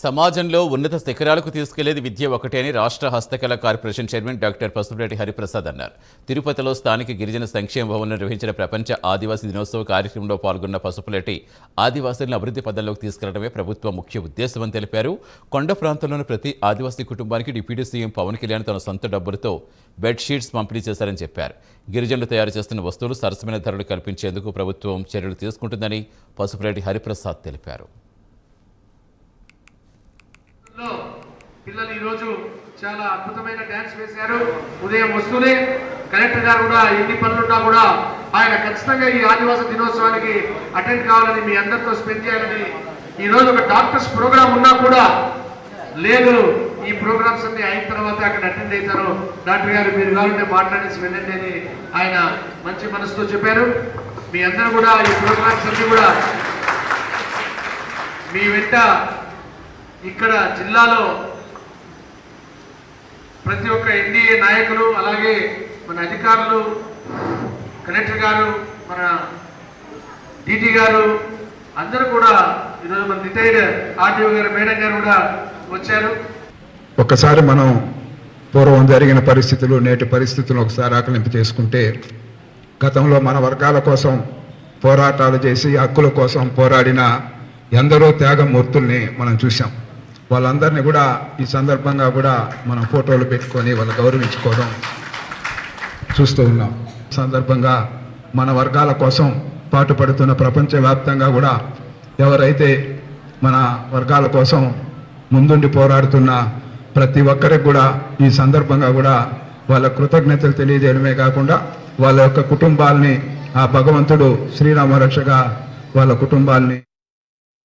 సమాజంలో ఉన్నత శిఖరాలకు తీసుకెళ్లేది విద్య ఒకటే అని రాష్ట్ర హస్తకళ corporation chairman doctor Pasupuleti Hariprasad అన్నారు. తిరుపతిలో స్థానిక గిరిజన సంక్షేమ భవన్లో నిర్వహించిన ప్రపంచ ఆదివాసీ దినోత్సవ కార్యక్రమంలో పాల్గొన్న పసుపులేటి ఆదివాసీలను అభివృద్ధి పథంలోకి తీసుకెళ్లడమే ప్రభుత్వ ముఖ్య ఉద్దేశమని తెలిపారు. కొండ ప్రాంతంలోని ప్రతి ఆదివాసీ కుటుంబానికి డిప్యూటీ సీఎం పవన్ కళ్యాణ్ తన సొంత డబ్బులతో బెడ్షీట్స్ పంపిణీ చేశారని చెప్పారు. గిరిజనులు తయారు చేస్తున్న వస్తువులు సరసమైన ధరలు కల్పించేందుకు ప్రభుత్వం చర్యలు తీసుకుంటుందని పసుపులేటి హరిప్రసాద్ తెలిపారు. పిల్లలు ఈ రోజు చాలా అద్భుతమైన డాన్స్ వేశారు. ఉదయం వస్తూనే కలెక్టర్ గారు కూడా ఎన్ని పనులున్నా కూడా ఆయన ఖచ్చితంగా ఈ ఆదివాసీ దినోత్సవానికి అటెండ్ కావాలని, మీ అందరితో స్పెండ్ చేయాలని, ఈ రోజు ఒక డాక్టర్స్ ప్రోగ్రామ్ ఉన్నా కూడా లేదు, ఈ ప్రోగ్రామ్స్ అన్ని అయిన తర్వాత అక్కడ అటెండ్ అవుతారు, డాక్టర్ గారు మీరు కావాలంటే మాట్లాడేసి వెళ్ళండి అని ఆయన మంచి మనసుతో చెప్పారు. మీ అందరూ కూడా ఈ ప్రోగ్రామ్స్ అన్ని కూడా మీ వెంట ఇక్కడ జిల్లాలో ప్రతి ఒక్క ఎన్డీఏ నాయకులు, అలాగే మన అధికారులు, కలెక్టర్ గారు, మన డీటీ గారు అందరూ కూడా ఈరోజు మన రిటైర్డ్ ఆర్డీఓ గారు మేడం గారు కూడా వచ్చారు. ఒక్కసారి మనం పూర్వం జరిగిన పరిస్థితులు, నేటి పరిస్థితులను ఒకసారి ఆకలింపు చేసుకుంటే, గతంలో మన వర్గాల కోసం పోరాటాలు చేసి హక్కుల కోసం పోరాడిన ఎందరో త్యాగమూర్తుల్ని మనం చూసాం. వాళ్ళందరినీ కూడా ఈ సందర్భంగా కూడా మనం ఫోటోలు పెట్టుకొని వాళ్ళు గౌరవించుకోవడం చూస్తూ ఉన్నాం. సందర్భంగా మన వర్గాల కోసం పాటుపడుతున్న ప్రపంచవ్యాప్తంగా కూడా ఎవరైతే మన వర్గాల కోసం ముందుండి పోరాడుతున్న ప్రతి ఒక్కరికి కూడా ఈ సందర్భంగా కూడా వాళ్ళ కృతజ్ఞతలు తెలియజేయడమే కాకుండా వాళ్ళ యొక్క కుటుంబాలని ఆ భగవంతుడు శ్రీరామ రక్షగా వాళ్ళ కుటుంబాలని